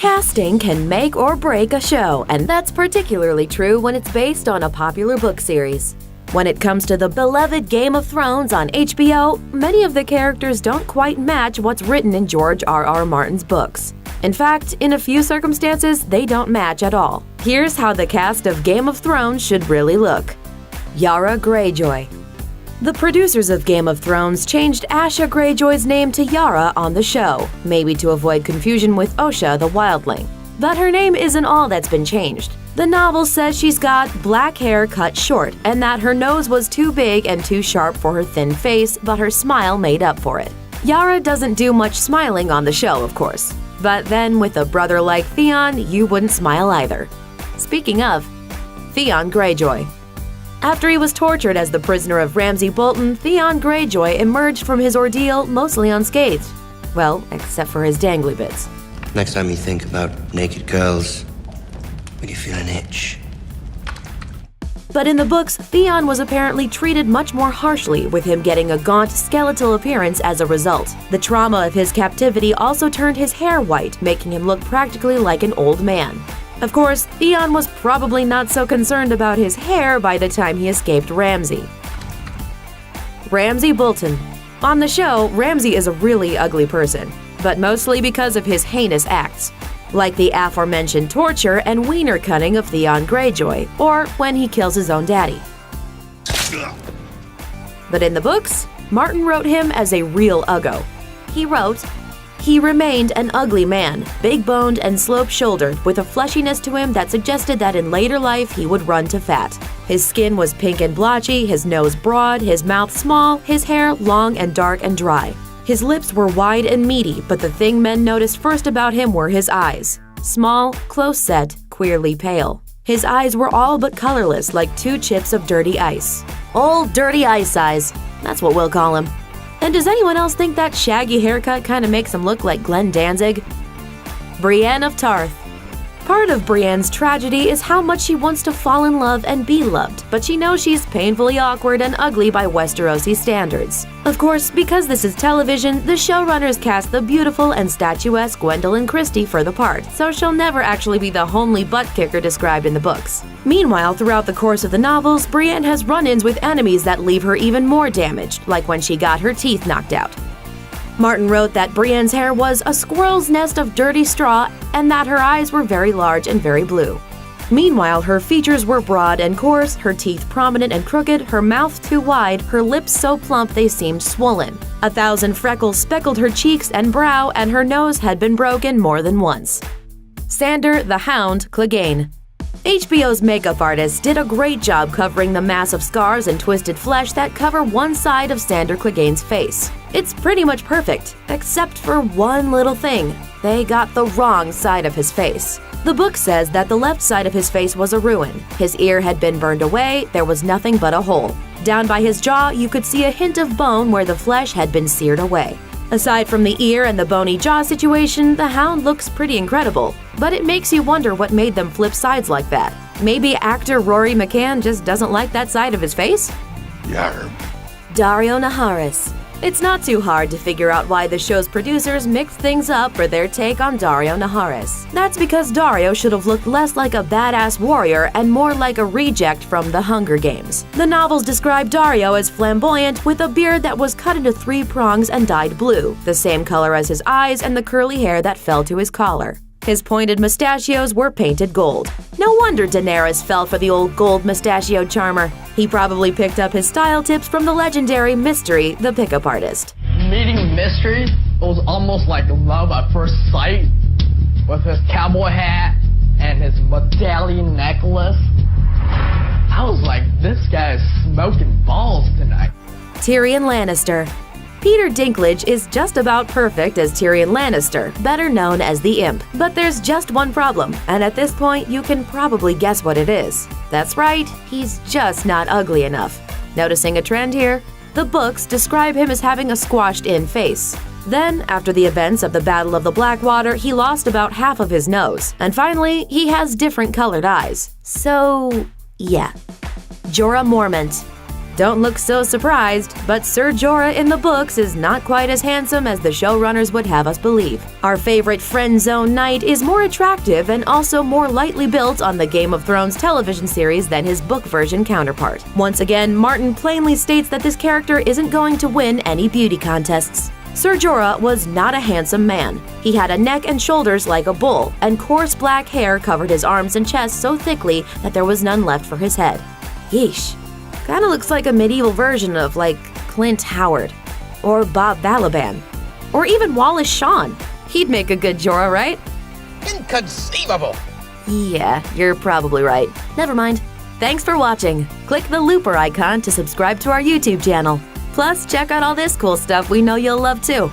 Casting can make or break a show, and that's particularly true when it's based on a popular book series. When it comes to the beloved Game of Thrones on HBO, many of the characters don't quite match what's written in George R.R. Martin's books. In fact, in a few circumstances, they don't match at all. Here's how the cast of Game of Thrones should really look. Yara Greyjoy. The producers of Game of Thrones changed Asha Greyjoy's name to Yara on the show, maybe to avoid confusion with Osha the Wildling. But her name isn't all that's been changed. The novel says she's got black hair cut short and that her nose was too big and too sharp for her thin face, but her smile made up for it. Yara doesn't do much smiling on the show, of course. But then with a brother like Theon, you wouldn't smile either. Speaking of, Theon Greyjoy. After he was tortured as the prisoner of Ramsay Bolton, Theon Greyjoy emerged from his ordeal mostly unscathed. Well, except for his dangly bits. Next time you think about naked girls, when you feel an itch. But in the books, Theon was apparently treated much more harshly, with him getting a gaunt, skeletal appearance as a result. The trauma of his captivity also turned his hair white, making him look practically like an old man. Of course, Theon was probably not so concerned about his hair by the time he escaped Ramsay. Ramsay Bolton. On the show, Ramsay is a really ugly person, but mostly because of his heinous acts, like the aforementioned torture and wiener cutting of Theon Greyjoy, or when he kills his own daddy. But in the books, Martin wrote him as a real uggo. He wrote, "He remained an ugly man, big-boned and slope-shouldered, with a fleshiness to him that suggested that in later life he would run to fat. His skin was pink and blotchy, his nose broad, his mouth small, his hair long and dark and dry. His lips were wide and meaty, but the thing men noticed first about him were his eyes. Small, close-set, queerly pale. His eyes were all but colorless, like 2 chips of dirty ice. Old dirty ice eyes, that's what we'll call him." And does anyone else think that shaggy haircut kind of makes him look like Glenn Danzig? Brienne of Tarth. Part of Brienne's tragedy is how much she wants to fall in love and be loved, but she knows she's painfully awkward and ugly by Westerosi standards. Of course, because this is television, the showrunners cast the beautiful and statuesque Gwendoline Christie for the part, so she'll never actually be the homely butt-kicker described in the books. Meanwhile, throughout the course of the novels, Brienne has run-ins with enemies that leave her even more damaged, like when she got her teeth knocked out. Martin wrote that Brienne's hair was a squirrel's nest of dirty straw and that her eyes were very large and very blue. Meanwhile, her features were broad and coarse, her teeth prominent and crooked, her mouth too wide, her lips so plump they seemed swollen. 1,000 freckles speckled her cheeks and brow, and her nose had been broken more than once. Sandor the Hound Clegane. HBO's makeup artists did a great job covering the massive scars and twisted flesh that cover one side of Sandor Clegane's face. It's pretty much perfect, except for one little thing. They got the wrong side of his face. The book says that the left side of his face was a ruin. His ear had been burned away, there was nothing but a hole. Down by his jaw, you could see a hint of bone where the flesh had been seared away. Aside from the ear and the bony jaw situation, the Hound looks pretty incredible. But it makes you wonder what made them flip sides like that. Maybe actor Rory McCann just doesn't like that side of his face? Yarb. Daario Naharis. It's not too hard to figure out why the show's producers mixed things up for their take on Daario Naharis. That's because Daario should have looked less like a badass warrior and more like a reject from The Hunger Games. The novels describe Daario as flamboyant with a beard that was cut into 3 prongs and dyed blue, the same color as his eyes and the curly hair that fell to his collar. His pointed mustachios were painted gold. No wonder Daenerys fell for the old gold mustachioed charmer. He probably picked up his style tips from the legendary Mystery, the pickup artist. Meeting Mystery, it was almost like love at first sight. With his cowboy hat and his medallion necklace. I was like, this guy is smoking balls tonight. Tyrion Lannister. Peter Dinklage is just about perfect as Tyrion Lannister, better known as the Imp. But there's just one problem, and at this point you can probably guess what it is. That's right, he's just not ugly enough. Noticing a trend here? The books describe him as having a squashed-in face. Then, after the events of the Battle of the Blackwater, he lost about half of his nose. And finally, he has different colored eyes. So, yeah. Jorah Mormont. Don't look so surprised, but Ser Jorah in the books is not quite as handsome as the showrunners would have us believe. Our favorite friend zone knight is more attractive and also more lightly built on the Game of Thrones television series than his book version counterpart. Once again, Martin plainly states that this character isn't going to win any beauty contests. Ser Jorah was not a handsome man. He had a neck and shoulders like a bull, and coarse black hair covered his arms and chest so thickly that there was none left for his head. Yeesh. Kinda looks like a medieval version of, like, Clint Howard. Or Bob Balaban. Or even Wallace Shawn. He'd make a good Jorah, right? Inconceivable! Yeah, you're probably right. Never mind. Thanks for watching. Click the looper icon to subscribe to our YouTube channel. Plus, check out all this cool stuff we know you'll love too.